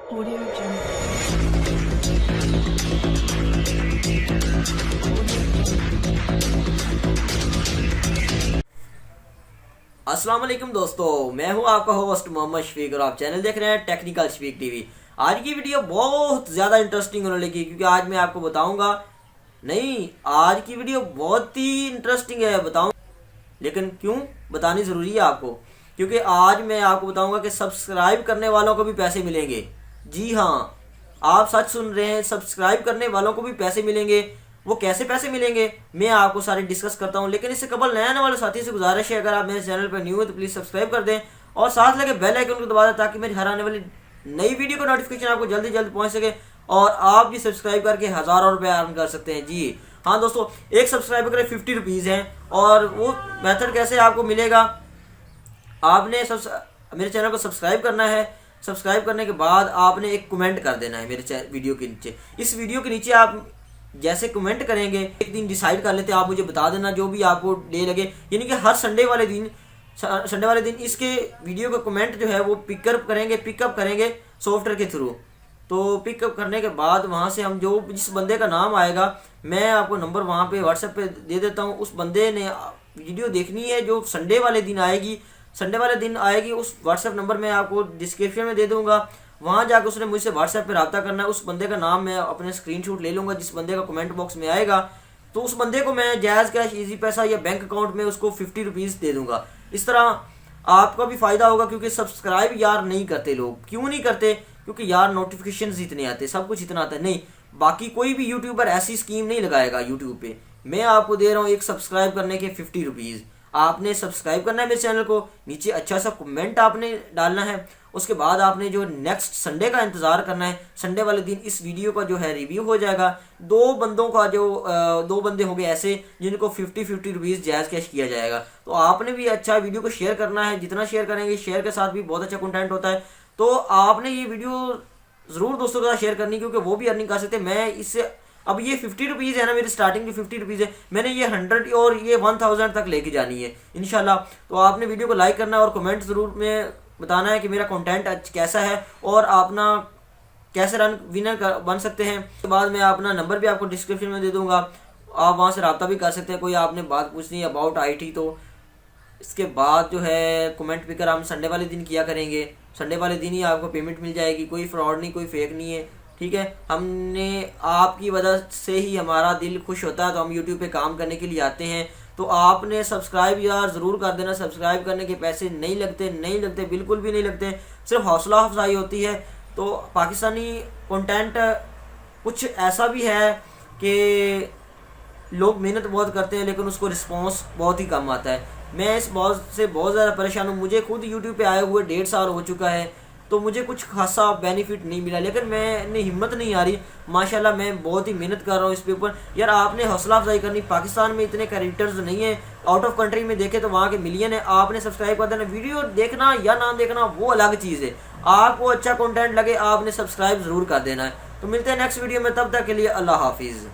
Audio Jungle. अस्सलाम वालेकुम दोस्तों, मैं हूं आपका होस्ट मोहम्मद शफीक और आप चैनल देख रहे हैं टेक्निकल शफीक टीवी। आज की वीडियो बहुत ज़्यादा इंटरेस्टिंग होने लगी क्योंकि आज मैं आपको बताऊंगा, नहीं आज की वीडियो बहुत ही इंटरेस्टिंग है, बताऊं लेकिन क्यों बतानी ज़रूरी है आपको, क्योंकि आज मैं आपको बताऊंगा कि सब्सक्राइब करने वालों को भी पैसे मिलेंगे। जी हाँ, आप सच सुन रहे हैं, सब्सक्राइब करने वालों को भी पैसे मिलेंगे। वो कैसे पैसे मिलेंगे मैं आपको सारे डिस्कस करता हूं, लेकिन इससे कबल नए आने वाले साथी से गुजारिश है, अगर आप मेरे चैनल पर न्यू है तो प्लीज़ सब्सक्राइब कर दें और साथ लगे बेल आइकन को दबा दें ताकि मेरी हर आने वाली नई वीडियो का नोटिफिकेशन आपको जल्दी जल्दी पहुंच सके और आप भी सब्सक्राइब करके हज़ारों रुपये अर्न कर सकते हैं। जी हाँ दोस्तों, एक सब्सक्राइबर के लिए 50 रुपीज़ हैं और वो मेथड कैसे आपको मिलेगा, आपने मेरे चैनल को सब्सक्राइब करना है। सब्सक्राइब करने के बाद आपने एक कमेंट कर देना है मेरे वीडियो के नीचे। इस वीडियो के नीचे आप जैसे कमेंट करेंगे, एक दिन डिसाइड कर लेते हैं, आप मुझे बता देना जो भी आपको डे लगे, यानी कि हर संडे वाले दिन इसके वीडियो का कमेंट जो है वो पिकअप करेंगे सॉफ्टवेयर के थ्रू। तो पिकअप करने के बाद वहाँ से हम जो जिस बंदे का नाम आएगा, मैं आपको नंबर वहाँ पे व्हाट्सएप पे दे देता हूँ। उस बंदे ने वीडियो देखनी है जो संडे वाले दिन आएगी, उस व्हाट्सएप नंबर मैं आपको डिस्क्रिप्शन में दे दूँगा। वहाँ जाकर उसने मुझसे व्हाट्सएप पे रब्ता करना है। उस बंदे का नाम मैं अपने स्क्रीनशॉट ले लूँगा, जिस बंदे का कमेंट बॉक्स में आएगा, तो उस बंदे को मैं जायज़ कैश, इजी पैसा या बैंक अकाउंट में उसको 50 रुपीज़ दे दूँगा। इस तरह आपका भी फ़ायदा होगा, क्योंकि सब्सक्राइब यार नहीं करते लोग। क्यों नहीं करते? क्योंकि यार नोटिफिकेशन इतने आते, सब कुछ इतना आता है। नहीं, बाकी कोई भी यूट्यूबर ऐसी स्कीम नहीं लगाएगा यूट्यूब पे। मैं आपको दे रहा हूँ एक सब्सक्राइब करने के 50 रुपीज़। आपने सब्सक्राइब करना है मेरे चैनल को, नीचे अच्छा सा कमेंट आपने डालना है, उसके बाद आपने जो नेक्स्ट संडे का इंतज़ार करना है। संडे वाले दिन इस वीडियो का जो है रिव्यू हो जाएगा। दो बंदे होंगे ऐसे जिनको 50 रुपीज़ जायज़ कैश किया जाएगा। तो आपने भी अच्छा वीडियो को शेयर करना है, जितना शेयर करेंगे, शेयर के साथ भी बहुत अच्छा कंटेंट होता है। तो आपने ये वीडियो ज़रूर दोस्तों के साथ शेयर करनी, क्योंकि वो भी अर्निंग कर सकते हैं। मैं इससे अब ये 50 रुपीज़ है ना, मेरी स्टार्टिंग जो 50 रुपीज़ है, मैंने ये 100 और ये 1000 तक लेके जानी है इंशाल्लाह। तो आपने वीडियो को लाइक करना है और कमेंट ज़रूर में बताना है कि मेरा कंटेंट कैसा है और अपना कैसे विनर बन सकते हैं। उसके बाद मैं अपना नंबर भी आपको डिस्क्रिप्शन में दे दूँगा, आप वहाँ से रब्ता भी कर सकते हैं। कोई आपने बात पूछनी है अबाउट IT, तो इसके बाद जो है कमेंट पिकर हम संडे वाले दिन किया करेंगे। संडे वाले दिन ही आपको पेमेंट मिल जाएगी, कोई फ्रॉड नहीं, कोई फेक नहीं है, ठीक है। हमने आपकी वजह से ही हमारा दिल खुश होता है, तो हम यूट्यूब पे काम करने के लिए आते हैं। तो आपने सब्सक्राइब यार ज़रूर कर देना। सब्सक्राइब करने के पैसे नहीं लगते, बिल्कुल भी नहीं लगते, सिर्फ हौसला अफजाई होती है। तो पाकिस्तानी कंटेंट कुछ ऐसा भी है कि लोग मेहनत बहुत करते हैं लेकिन उसको रिस्पॉन्स बहुत ही कम आता है। मैं इस बात से बहुत ज़्यादा परेशान हूँ। मुझे खुद यूट्यूब पे आए हुए 1.5 साल हो चुका है, तो मुझे कुछ खासा बेनिफिट नहीं मिला, लेकिन मैंने हिम्मत नहीं आ रही। माशाल्लाह मैं बहुत ही मेहनत कर रहा हूँ इस पे ऊपर। यार आपने हौसला अफजाई करनी। पाकिस्तान में इतने क्रिएटर्स नहीं है, आउट ऑफ कंट्री में देखे तो वहाँ के मिलियन है। आपने सब्सक्राइब कर देना। वीडियो देखना या ना देखना वो अलग चीज़ है, आपको अच्छा कंटेंट लगे आपने सब्सक्राइब ज़रूर कर देना है। तो मिलते हैं नेक्स्ट वीडियो में, तब तक के लिए अल्लाह हाफिज़।